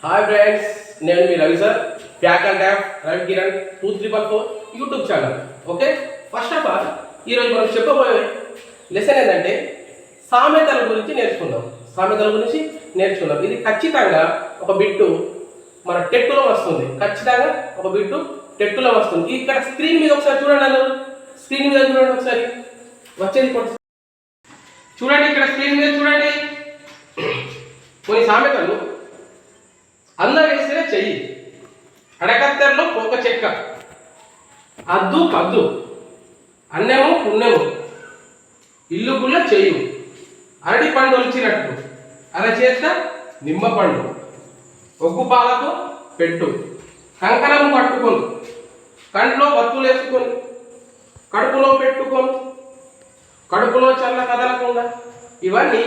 Hi friends, నేను మీ Ravi sir, pack and tap Ravi Kiran 2344 YouTube channel. Okay, first of all ఈరోజు మనం చెప్పబోయే లెసన్ ఏంటంటే సామెతల గురించి నేర్చుకుందాం. ఇది ఖచ్చితంగా ఒక బిట్టు మన టెట్టులో వస్తుంది. ఇక్కడ స్క్రీన్ మీద ఒకసారి చూడండి. ఒకసారి వచ్చేది చూడండి. ఇక్కడ స్క్రీన్ మీద చూడండి. కొన్ని సామెతలు: అన్న వేసిన చెయ్యి, అడకత్తెరలో పోక చెక్క, అద్దు పద్దు, అన్నెము పుణ్యము, ఇల్లు గుల్ల చెయ్యు, అరటి పండు ఒలిచినట్టు, అరచేత నిమ్మ పండు, ఒగ్గు పాలకు పెట్టు, కంకణము పట్టుకొని, కంట్లో వత్తులేసుకొని, కడుపులో పెట్టుకొని, కడుపులో చల్ల కదలకుండా. ఇవన్నీ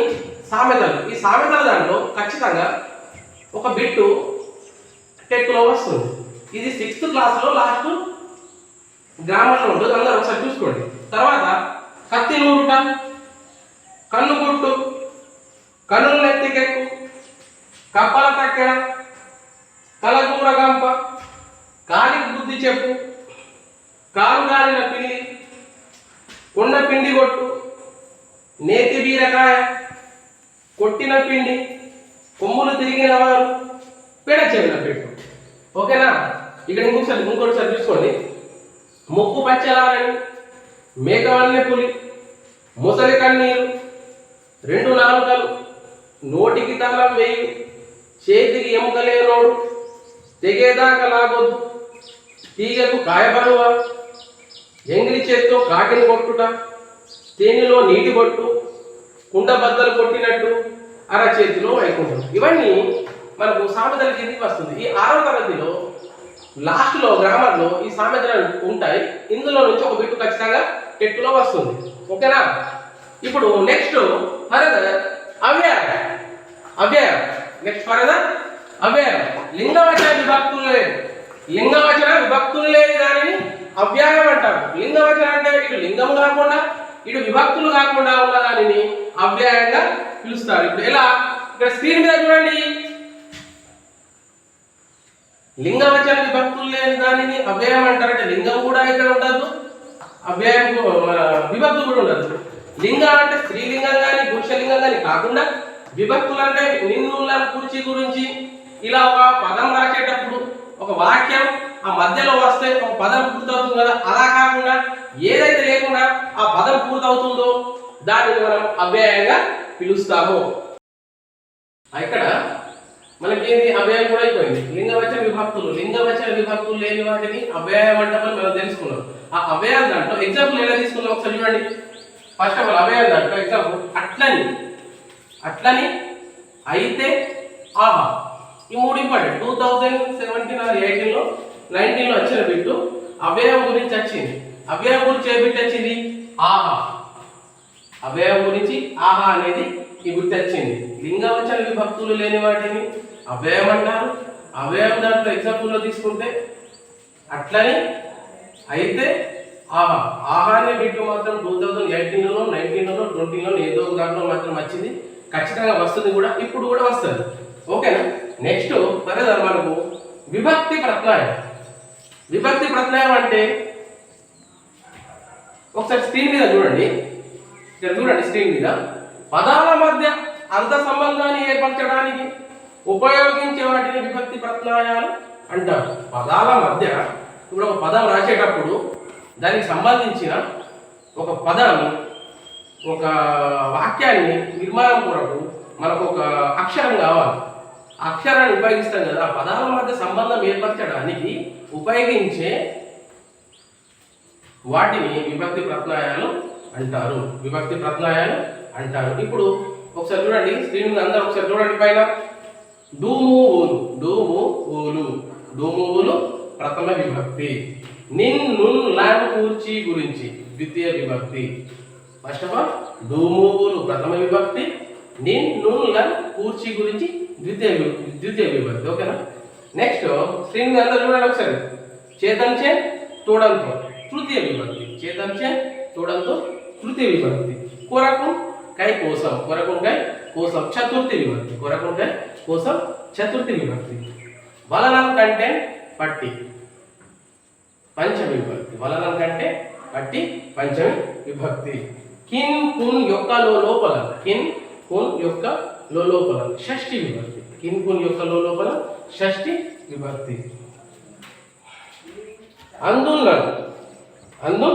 సామెతలు. ఈ సామెతల దాంట్లో ఖచ్చితంగా ఒక బిట్టు టెక్లో వస్తుంది. ఇది 6th క్లాస్లో లాస్ట్ గ్రామర్లో ఉంటుంది. అందరూ ఒకసారి చూసుకోండి. తర్వాత కత్తి నూరుట, కన్ను గుట్టు, కన్నులు నెత్తికెక్కు, కప్పల తక్కెడ, కలగూర గంప, కాలికి బుద్ధి చెప్పు, కాలు గాలిన పిల్లి, కొండ పిండి కొట్టు, నేతి బీరకాయ, కొట్టిన పిండి, కొమ్ములు తిరిగిన వారు, పేడ చెవిన పెట్టు. ఓకేనా? ఇక్కడ ఇంకోటిసారి చూసుకోండి. ముక్కు పచ్చలారని, మేకవల్లె పులి, ముసలి కన్నీరు, 2 నాలుకలు, నోటికి తగలం వేయి, చేతికి ఎముకలేనోడు, తెగేదాకా లాగొద్దు, తీగకు కాయబరువ, ఎంగిలి చేత్తో కాకిని కొట్టుట, తేనెలో నీటి కొట్టు, కుండ బద్దలు కొట్టినట్టు, అరచేతిలో వైకుంఠం. ఇవన్నీ మనకు సామెతల కిందికి వస్తుంది. ఈ 6వ తరగతిలో లాస్ట్లో గ్రామర్లో ఈ సామెతలు ఉంటాయి. ఇందులో నుంచి ఒక బిట్టు ఖచ్చితంగా టెట్టులో వస్తుంది. ఓకేనా? ఇప్పుడు నెక్స్ట్ ఫర్దర్ అవ్యయం. లింగవచన విభక్తులు లేని దానిని అవ్యయం అంటారు. లింగవచనం అంటే ఇటు లింగము కాకుండా ఇటు విభక్తులు కాకుండా ఉన్న దానిని అవ్యయంగా పిలుస్తారు. ఇప్పుడు ఎలా? ఇక్కడ స్క్రీన్ మీద చూడండి. లింగవచన విభక్తులు లేని దానిని అవ్యయం అంటారంటే లింగం కూడా ఇక్కడ ఉండదు, అవ్యయం విభక్తులు కూడా ఉండదు. లింగం అంటే స్త్రీలింగం కానీ పురుషలింగం కానీ కాకుండా, విభక్తులు అంటే నిన్ను కుర్చీ గురించి ఇలా ఒక పదం రాసేటప్పుడు ఒక వాక్యం ఆ మధ్యలో వస్తే ఒక పదం పూర్తవుతుంది కదా, అలా కాకుండా ఏదైతే లేకుండా ఆ పదం పూర్తవుతుందో దానిని మనం అవ్యయంగా పిలుస్తాము. ఇక్కడ మనకేంటి అవ్యయం కూడా అయిపోయింది. లింగవచన విభక్తులు లేని వాటిని అవ్యయం అంటామని మనం తెలుసుకున్నాం. ఆ అవ్యయం దాంట్లో ఎగ్జాంపుల్ ఎలా తీసుకున్నాం ఒకసారి చూడండి. ఫస్ట్ ఆఫ్ ఆల్ అవ్యయం దాంట్లో ఎగ్జాంపుల్ అట్లని, అయితే, ఆహా. ఈ 3 ఇంపార్టెంట్. 2017 or 18లో 19లో వచ్చిన బిట్టు అవ్యయం గురించి వచ్చింది. అవ్యయం గురించి ఏ బిట్ వచ్చింది? ఆహా. అవ్యయం గురించి ఆహా అనేది ఈ బిట్ వచ్చింది. లింగవచన విభక్తులు లేని వాటిని అవ్యయం అంటారు. అవ్యయం దాంట్లో ఎగ్జాంపుల్లో తీసుకుంటే అట్లని, అయితే, ఆహా. ఆహా అనే బిట్టు మాత్రం 2018లో 19లో 20లో ఏదో ఒక దాంట్లో మాత్రం వచ్చింది. ఖచ్చితంగా వస్తుంది కూడా, ఇప్పుడు కూడా వస్తుంది. ఓకేనా? నెక్స్ట్ ఫర్దర్ మనకు విభక్తి ప్రత్యయం అంటే ఒకసారి స్క్రీన్ మీద చూడండి. స్క్రీన్ మీద పదాల మధ్య అర్థ సంబంధాన్ని ఏర్పరచడానికి ఉపయోగించే వాటిని విభక్తి ప్రత్యయాలు అంటారు. పదాల మధ్య ఇప్పుడు ఒక పదం రాసేటప్పుడు దానికి సంబంధించిన ఒక పదాన్ని, ఒక వాక్యాన్ని నిర్మాణం కొరకు మనకు ఒక అక్షరం కావాలి. అక్షరాన్ని ఉపయోగిస్తాం కదా. ఆ పదాల మధ్య సంబంధం ఏర్పరచడానికి ఉపయోగించే వాటిని విభక్తి ప్రత్యయాలు అంటారు. ఇప్పుడు ఒకసారి చూడండి స్క్రీన్ మీద, అందరూ ఒకసారి చూడండి పైన. డూమువులు ప్రథమ విభక్తి. కూర్చి గురించి ద్వితీయ విభక్తి. ఫస్ట్ ఆఫ్ ఆల్ డూమువులు ప్రథమ విభక్తి, కూర్చి గురించి ద్వితీయ విభక్తి. ఓకేనా? నెక్స్ట్ స్క్రీన్ మీద అందరూ చూడండి ఒకసారి. చేతంచే తోడంతో తృతీయ విభక్తి. కొరకు కై కోసం చతుర్థి విభక్తి. చతుర్థి విభక్తి. వలనం కంటే పట్టి పంచమి విభక్తి. వలనం కంటే పట్టి పంచమి విభక్తి. కిన్ కున్ యొక్క లోపల, కిన్ కున్ యొక్క లోపల షష్ఠి విభక్తి. కిన్ కున్ యొక్క లోపల షష్ఠి విభక్తి. అందులను అందు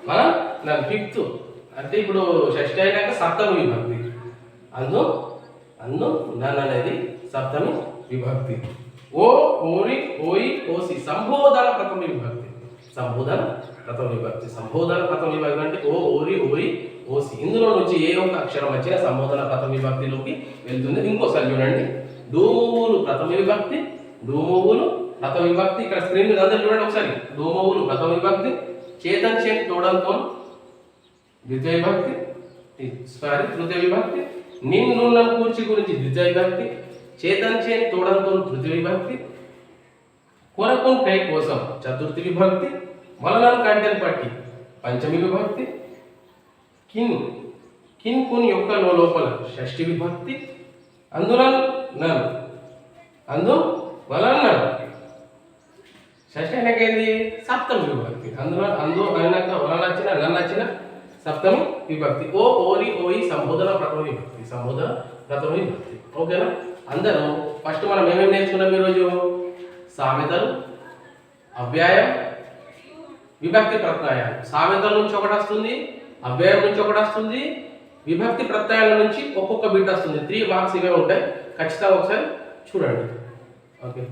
మనం దాని ఫిఫ్త్ అంటే ఇప్పుడు షష్ఠి అయినాక సప్తమి విభక్తి. అందు అందు నన్ అనేది సప్తమి విభక్తి. ఓ ఓరి ఓయి ఓసి సంబోధన ప్రథమ విభక్తి. సంబోధన ప్రథమ విభక్తి. సంబోధన ప్రథమ విభక్తి అంటే ఓ ఓరి ఓరి ఓసి. ఇందులో నుంచి ఏ ఒక్క అక్షరం వచ్చినా సంబోధన ప్రథమ విభక్తిలోకి వెళ్తుంది. ఇంకోసారి చూడండి, డోమోవులు ప్రథమ విభక్తి, డోమోవులు ప్రథమ విభక్తి. ఇక్కడ స్క్రీన్ మీద అందరూ చూడండి ఒకసారి. డోమోవులు ప్రథమ విభక్తి, చేతన్ చేన్ తోడంతో ద్వితీయ విభక్తి, సారీ తృతీయ విభక్తి. నిన్ నున్నం కూర్చి గురించి ద్వితీయ విభక్తి, చేతన్ చేన్ తోడంతో తృతీయ విభక్తి. కొరకున్ కై కోసం చతుర్థి విభక్తి. వలనం కంటెన్ పట్టి పంచమి విభక్తి. కిన్ కిన్ కున్ యొక్క లోపల షష్ఠి విభక్తి. అందులో నన్ అందు వలన షష్ఠి అయినాక ఏంది సప్తమి విభక్తి. అందులో అందు అయినాక వలన వచ్చిన నన్ను వచ్చిన సప్తమి విభక్తి. ఓ ఓరి ఓయి సంబోధన ప్రథమ విభక్తి. సంబోధన ప్రథమ విభక్తి. ఓకేనా? అందరూ ఫస్ట్ మనం ఏమేమి నేర్చుకున్నాం ఈరోజు? సామెతలు, అవ్యాయం, విభక్తి ప్రత్యయాలు. సామెతల నుంచి ఒకటి వస్తుంది, అవ్యాయం నుంచి ఒకటి వస్తుంది, విభక్తి ప్రత్యయాల నుంచి ఒక్కొక్క బిట్ వస్తుంది. 3 మార్క్స్ ఇవే ఉంటాయి. ఖచ్చితంగా ఒకసారి చూడండి. ఓకే.